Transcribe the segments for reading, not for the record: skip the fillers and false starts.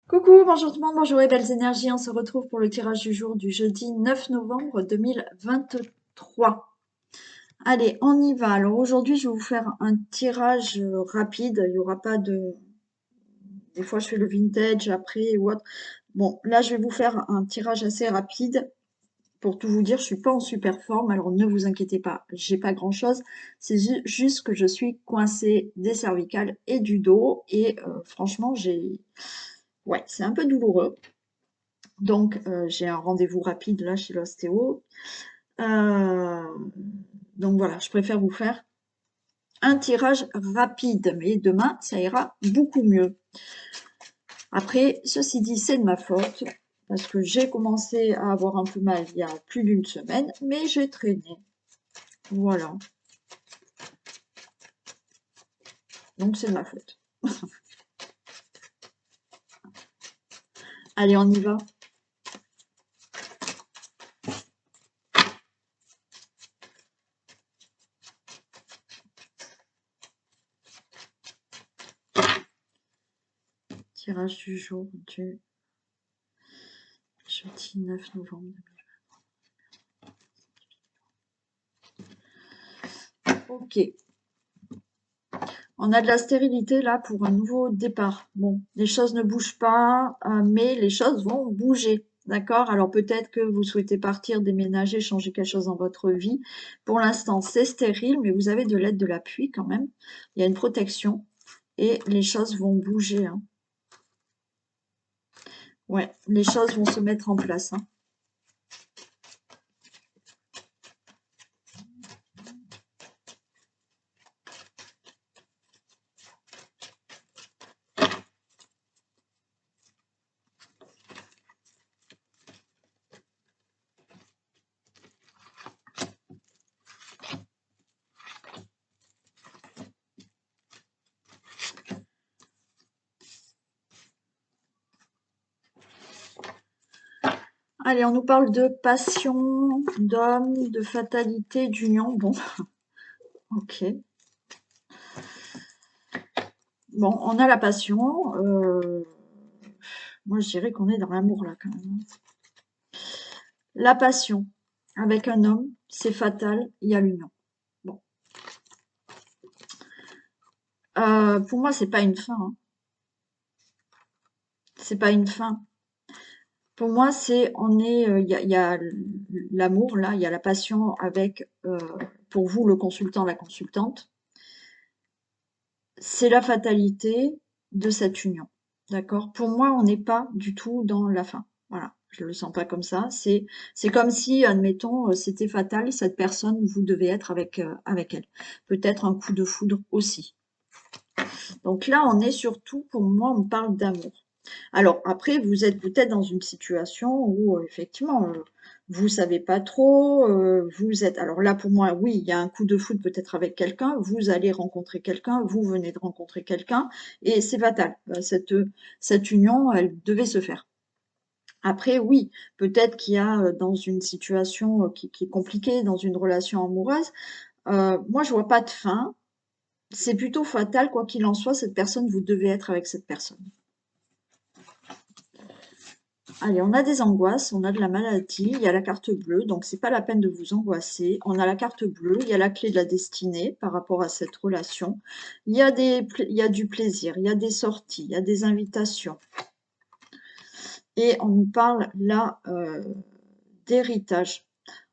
Coucou, bonjour tout le monde, bonjour et belles énergies. On se retrouve pour le tirage du jour du jeudi 9 novembre 2023. Allez, on y va. Alors aujourd'hui, je vais vous faire un tirage rapide. Il n'y aura pas de... Des fois, je fais le vintage après ou autre. Bon, là, je vais vous faire un tirage assez rapide. Pour tout vous dire, je suis pas en super forme, alors ne vous inquiétez pas, j'ai pas grand-chose. C'est juste que je suis coincée des cervicales et du dos. Et franchement, j'ai... Ouais, c'est un peu douloureux. Donc, j'ai un rendez-vous rapide là chez l'ostéo. Euh, donc voilà, je préfère vous faire un tirage rapide, mais demain, ça ira beaucoup mieux. Après, ceci dit, c'est de ma faute, parce que j'ai commencé à avoir un peu mal il y a plus d'une semaine, mais j'ai traîné. Voilà. Donc c'est de ma faute. Allez, on y va. Tirage du jour du jeudi 9 novembre. Ok. On a de la stérilité là pour un nouveau départ. Bon, les choses ne bougent pas, mais les choses vont bouger. D'accord? Alors peut-être que vous souhaitez partir, déménager, changer quelque chose dans votre vie. Pour l'instant, c'est stérile, mais vous avez de l'aide, de l'appui quand même. Il y a une protection et les choses vont bouger, hein. Ouais, les choses vont se mettre en place, hein. Allez, on nous parle de passion, d'homme, de fatalité, d'union. Bon, ok. Bon, on a la passion. Moi, je dirais qu'on est dans l'amour là quand même. La passion avec un homme, c'est fatal, il y a l'union. Bon. Pour moi, c'est pas une fin, hein. C'est pas une fin. Pour moi, il y a l'amour là, il y a la passion avec, pour vous, le consultant, la consultante. C'est la fatalité de cette union. D'accord? Pour moi, on n'est pas du tout dans la fin. Voilà. Je le sens pas comme ça. C'est comme si, admettons, c'était fatal, cette personne, vous devez être avec elle. Peut-être un coup de foudre aussi. Donc là, on est surtout, pour moi, on parle d'amour. Alors après, vous êtes peut-être dans une situation où effectivement, vous savez pas trop, vous êtes. Alors là, pour moi, oui, il y a un coup de foudre peut-être avec quelqu'un. Vous allez rencontrer quelqu'un, vous venez de rencontrer quelqu'un, et c'est fatal. Cette union, elle devait se faire. Après, oui, peut-être qu'il y a dans une situation qui est compliquée, dans une relation amoureuse. Moi, je vois pas de fin. C'est plutôt fatal, quoi qu'il en soit, cette personne, vous devez être avec cette personne. Allez, on a des angoisses, on a de la maladie, il y a la carte bleue, donc c'est pas la peine de vous angoisser. On a la carte bleue, il y a la clé de la destinée par rapport à cette relation. Il y a du plaisir, il y a des sorties, il y a des invitations. Et on nous parle là d'héritage.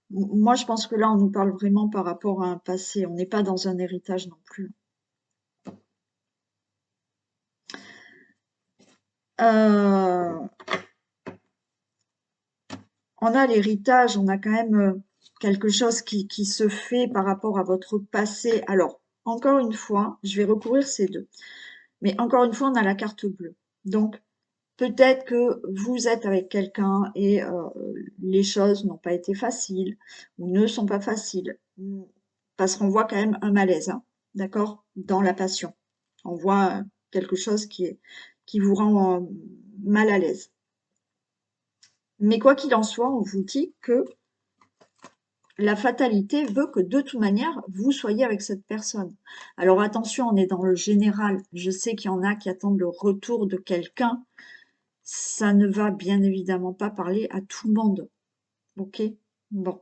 Moi, je pense que là, on nous parle vraiment par rapport à un passé. On n'est pas dans un héritage non plus. Euh, on a l'héritage, on a quand même quelque chose qui se fait par rapport à votre passé. Alors, encore une fois, je vais recouvrir ces deux. Mais encore une fois, on a la carte bleue. Donc, peut-être que vous êtes avec quelqu'un et les choses n'ont pas été faciles ou ne sont pas faciles. Parce qu'on voit quand même un malaise, hein, d'accord, dans la passion. On voit quelque chose qui vous rend mal à l'aise. Mais quoi qu'il en soit, on vous dit que la fatalité veut que de toute manière, vous soyez avec cette personne. Alors attention, on est dans le général. Je sais qu'il y en a qui attendent le retour de quelqu'un. ça ne va bien évidemment pas parler à tout le monde. Ok? Bon.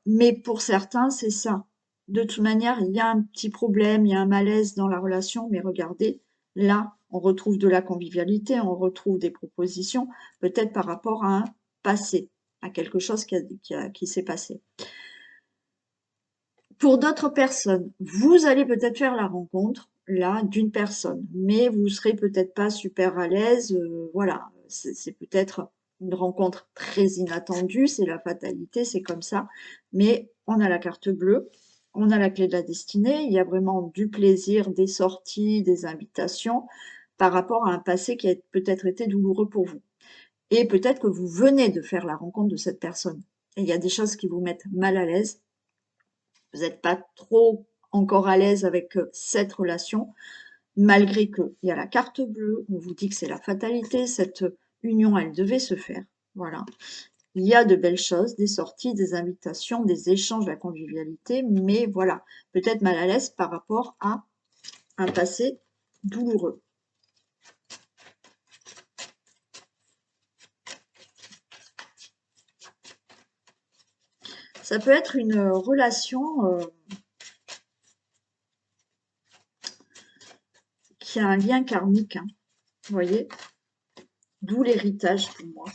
Mais pour certains, c'est ça. De toute manière, il y a un petit problème, il y a un malaise dans la relation, mais regardez, là, on retrouve de la convivialité, on retrouve des propositions, peut-être par rapport à un passé, à quelque chose qui s'est passé. Pour d'autres personnes, vous allez peut-être faire la rencontre, là, d'une personne, mais vous serez peut-être pas super à l'aise, voilà, c'est peut-être une rencontre très inattendue, c'est la fatalité, c'est comme ça, mais on a la carte bleue, on a la clé de la destinée, il y a vraiment du plaisir, des sorties, des invitations, par rapport à un passé qui a peut-être été douloureux pour vous. Et peut-être que vous venez de faire la rencontre de cette personne, et il y a des choses qui vous mettent mal à l'aise, vous n'êtes pas trop encore à l'aise avec cette relation, malgré qu'il y a la carte bleue, on vous dit que c'est la fatalité, cette union, elle devait se faire. Voilà. Il y a de belles choses, des sorties, des invitations, des échanges, la convivialité, mais voilà, peut-être mal à l'aise par rapport à un passé douloureux. Ça peut être une relation qui a un lien karmique, hein, vous voyez, d'où l'héritage pour moi.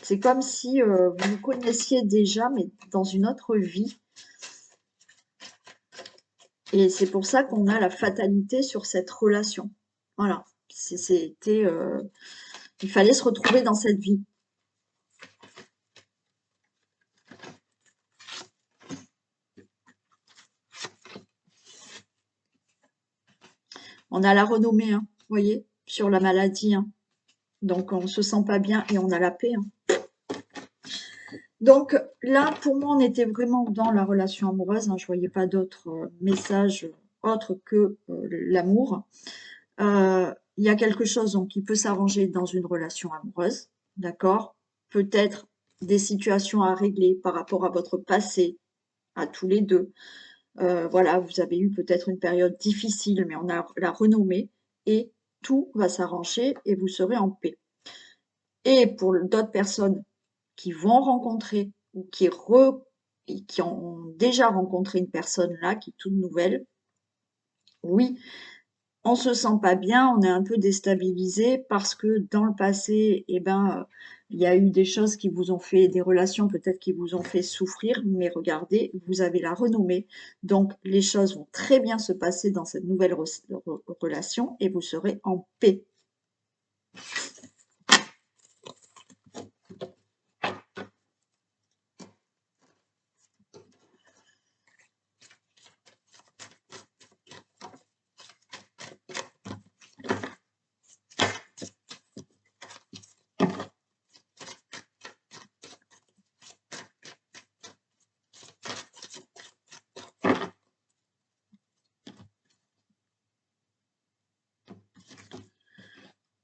C'est comme si vous vous connaissiez déjà, mais dans une autre vie. Et c'est pour ça qu'on a la fatalité sur cette relation. Voilà. C'était, il fallait se retrouver dans cette vie. On a la renommée, hein, vous voyez, sur la maladie. Hein. Donc, on ne se sent pas bien et on a la paix. Hein. Donc, là, pour moi, on était vraiment dans la relation amoureuse. Hein. Je ne voyais pas d'autres messages autres que l'amour. Il y a quelque chose donc, qui peut s'arranger dans une relation amoureuse, d'accord? Peut-être des situations à régler par rapport à votre passé, à tous les deux. Voilà, vous avez eu peut-être une période difficile, mais on a la renommée et tout va s'arranger et vous serez en paix. Et pour d'autres personnes qui vont rencontrer ou qui ont déjà rencontré une personne là, qui est toute nouvelle, oui, on se sent pas bien, on est un peu déstabilisé parce que dans le passé, eh ben, il y a eu des choses qui vous ont fait, des relations peut-être qui vous ont fait souffrir, mais regardez, vous avez la renommée, donc les choses vont très bien se passer dans cette nouvelle relation et vous serez en paix.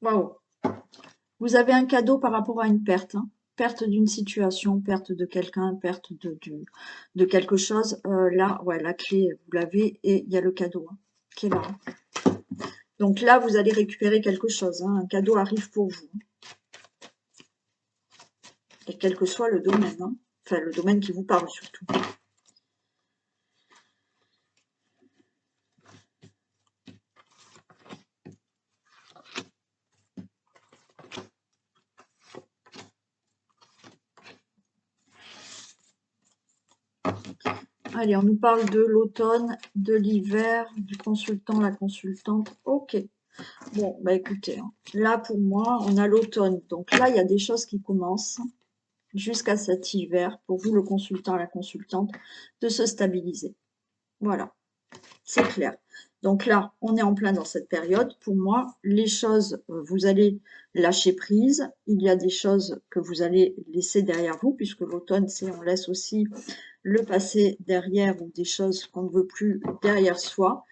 Waouh! Vous avez un cadeau par rapport à une perte, hein. Perte d'une situation, perte de quelqu'un, perte de quelque chose. Là, ouais, la clé, vous l'avez et il y a le cadeau hein, qui est là. Donc là, vous allez récupérer quelque chose. Hein, un cadeau arrive pour vous. Et quel que soit le domaine. Hein, enfin, le domaine qui vous parle surtout. Allez, on nous parle de l'automne, de l'hiver, du consultant, la consultante. Ok. Bon, bah écoutez, hein, là pour moi, on a l'automne. Donc là, il y a des choses qui commencent jusqu'à cet hiver, pour vous, le consultant, la consultante, de se stabiliser. Voilà, c'est clair. Donc là, on est en plein dans cette période. Pour moi, les choses, vous allez lâcher prise. Il y a des choses que vous allez laisser derrière vous, puisque l'automne, c'est on laisse aussi le passé derrière ou des choses qu'on ne veut plus derrière soi.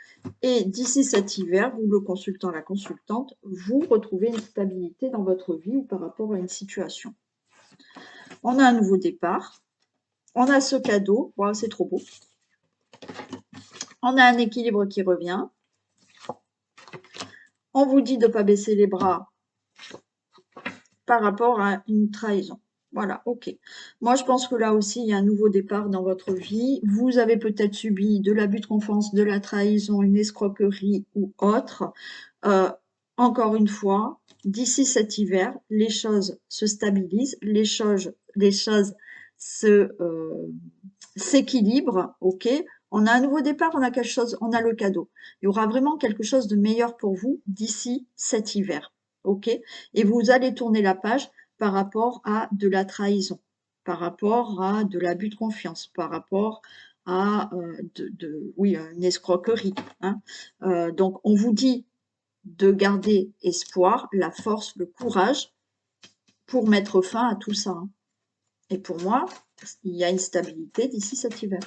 Et d'ici cet hiver, vous, le consultant, la consultante, vous retrouvez une stabilité dans votre vie ou par rapport à une situation. On a un nouveau départ. On a ce cadeau. Wow, c'est trop beau. On a un équilibre qui revient. On vous dit de ne pas baisser les bras par rapport à une trahison. Voilà, ok. Moi, je pense que là aussi, il y a un nouveau départ dans votre vie. Vous avez peut-être subi de l'abus de confiance, de la trahison, une escroquerie ou autre. Euh, Encore une fois, d'ici cet hiver, les choses se stabilisent, les choses s'équilibrent, ok? On a un nouveau départ, on a quelque chose, on a le cadeau. Il y aura vraiment quelque chose de meilleur pour vous d'ici cet hiver, ok? Et vous allez tourner la page par rapport à de la trahison, par rapport à de l'abus de confiance, par rapport à oui, une escroquerie, hein. Donc, on vous dit de garder espoir, la force, le courage pour mettre fin à tout ça, hein. Et pour moi, il y a une stabilité d'ici cet hiver.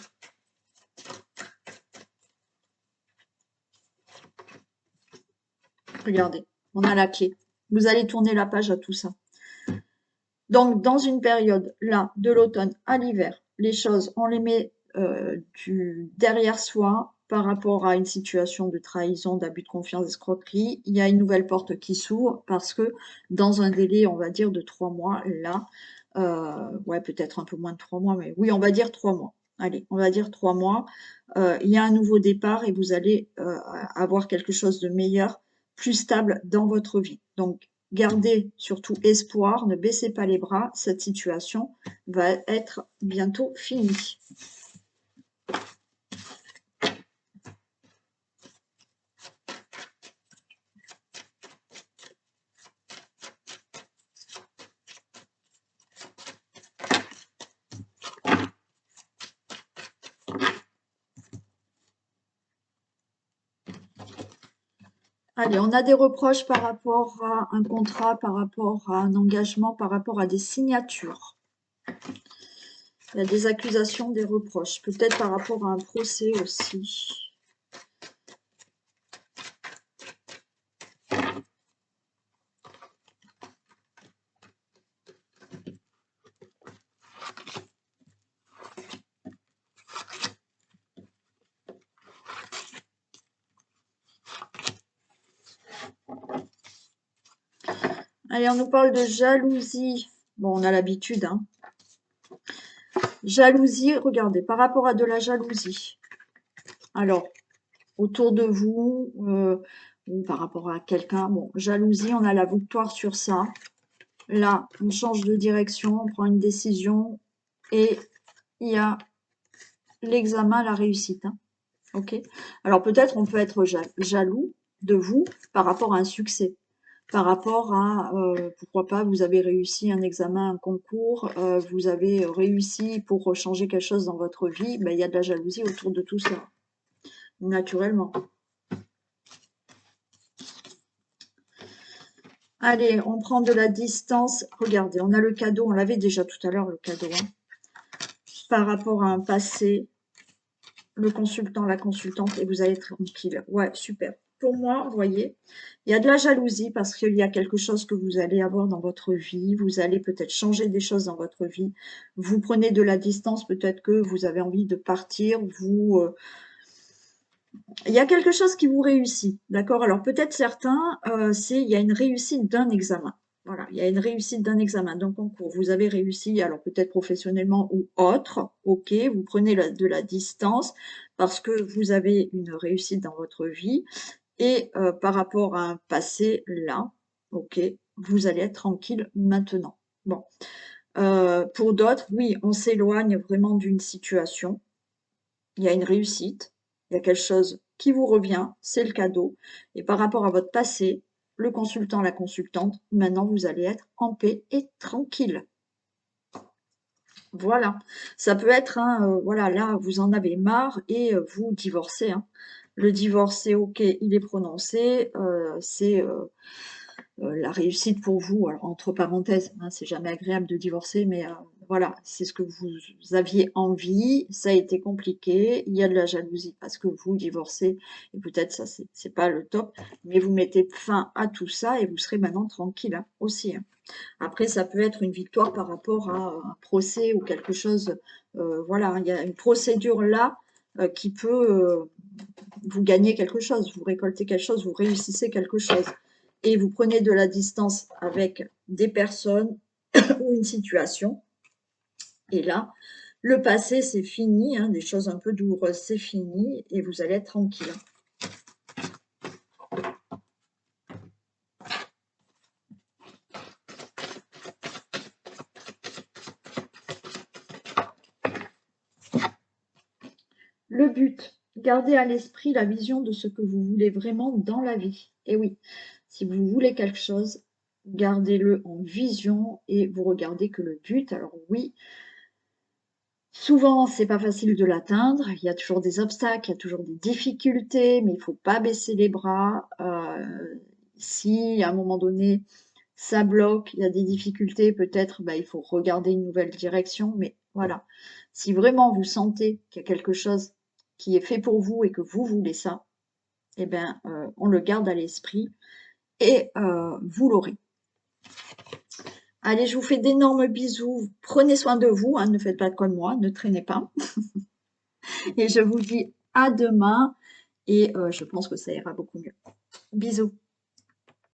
Regardez, on a la clé. Vous allez tourner la page à tout ça. Donc, dans une période, là, de l'automne à l'hiver, les choses, on les met derrière soi par rapport à une situation de trahison, d'abus de confiance, d'escroquerie. Il y a une nouvelle porte qui s'ouvre parce que dans un délai, on va dire, de 3 mois, là, ouais, peut-être un peu moins de 3 mois, mais oui, on va dire 3 mois. Allez, on va dire 3 mois. Il y a un nouveau départ et vous allez avoir quelque chose de meilleur, plus stable dans votre vie. Donc, gardez surtout espoir, ne baissez pas les bras, cette situation va être bientôt finie. Allez, on a des reproches par rapport à un contrat, par rapport à un engagement, par rapport à des signatures. Il y a des accusations, des reproches, peut-être par rapport à un procès aussi. Allez, on nous parle de jalousie. Bon, on a l'habitude, hein. Jalousie, regardez, par rapport à de la jalousie. Alors, autour de vous, ou par rapport à quelqu'un, bon, jalousie, on a la victoire sur ça. Là, on change de direction, on prend une décision et il y a l'examen, la réussite, hein. Ok. Alors peut-être on peut être jaloux de vous par rapport à un succès, par rapport à, pourquoi pas, vous avez réussi un examen, un concours, vous avez réussi pour changer quelque chose dans votre vie, ben, il y a de la jalousie autour de tout ça, naturellement. Allez, on prend de la distance. Regardez, on a le cadeau, on l'avait déjà tout à l'heure, le cadeau, hein. Par rapport à un passé, le consultant, la consultante, et vous allez être tranquille. Ouais, super. Pour moi, vous voyez, il y a de la jalousie parce qu'il y a quelque chose que vous allez avoir dans votre vie. Vous allez peut-être changer des choses dans votre vie. Vous prenez de la distance, peut-être que vous avez envie de partir. Il y a quelque chose qui vous réussit, d'accord? Alors peut-être certains, il y a une réussite d'un examen. Voilà, il y a une réussite d'un examen, d'un concours. Vous avez réussi, alors peut-être professionnellement ou autre, ok, vous prenez de la distance parce que vous avez une réussite dans votre vie et par rapport à un passé là, ok, vous allez être tranquille maintenant. Bon, pour d'autres, oui, on s'éloigne vraiment d'une situation, il y a une réussite, il y a quelque chose qui vous revient, c'est le cadeau. Et par rapport à votre passé, le consultant, la consultante, maintenant vous allez être en paix et tranquille. Voilà, ça peut être, hein, voilà, là vous en avez marre et vous divorcez, hein. Le divorce, c'est ok, il est prononcé, c'est la réussite pour vous, alors entre parenthèses, hein, c'est jamais agréable de divorcer, mais voilà, c'est ce que vous aviez envie, ça a été compliqué, il y a de la jalousie parce que vous divorcez, et peut-être ça c'est pas le top, mais vous mettez fin à tout ça et vous serez maintenant tranquille, hein, aussi, hein. Après, ça peut être une victoire par rapport à un procès ou quelque chose, voilà, hein, il y a une procédure là qui peut vous gagner quelque chose, vous récoltez quelque chose, vous réussissez quelque chose. et vous prenez de la distance avec des personnes ou une situation. Et là, le passé, c'est fini, hein, des choses un peu douloureuses, c'est fini, et vous allez être tranquille. Le but, gardez à l'esprit la vision de ce que vous voulez vraiment dans la vie. Et oui, si vous voulez quelque chose, gardez-le en vision et vous regardez que le but. Alors oui, souvent, c'est pas facile de l'atteindre. Il y a toujours des obstacles, il y a toujours des difficultés, mais il faut pas baisser les bras. Si à un moment donné, ça bloque, il y a des difficultés, peut-être il faut regarder une nouvelle direction. Mais voilà, si vraiment vous sentez qu'il y a quelque chose qui est fait pour vous et que vous voulez ça, eh bien, on le garde à l'esprit et vous l'aurez. Allez, je vous fais d'énormes bisous. Prenez soin de vous, hein, ne faites pas comme moi, ne traînez pas. Et je vous dis à demain et je pense que ça ira beaucoup mieux. Bisous.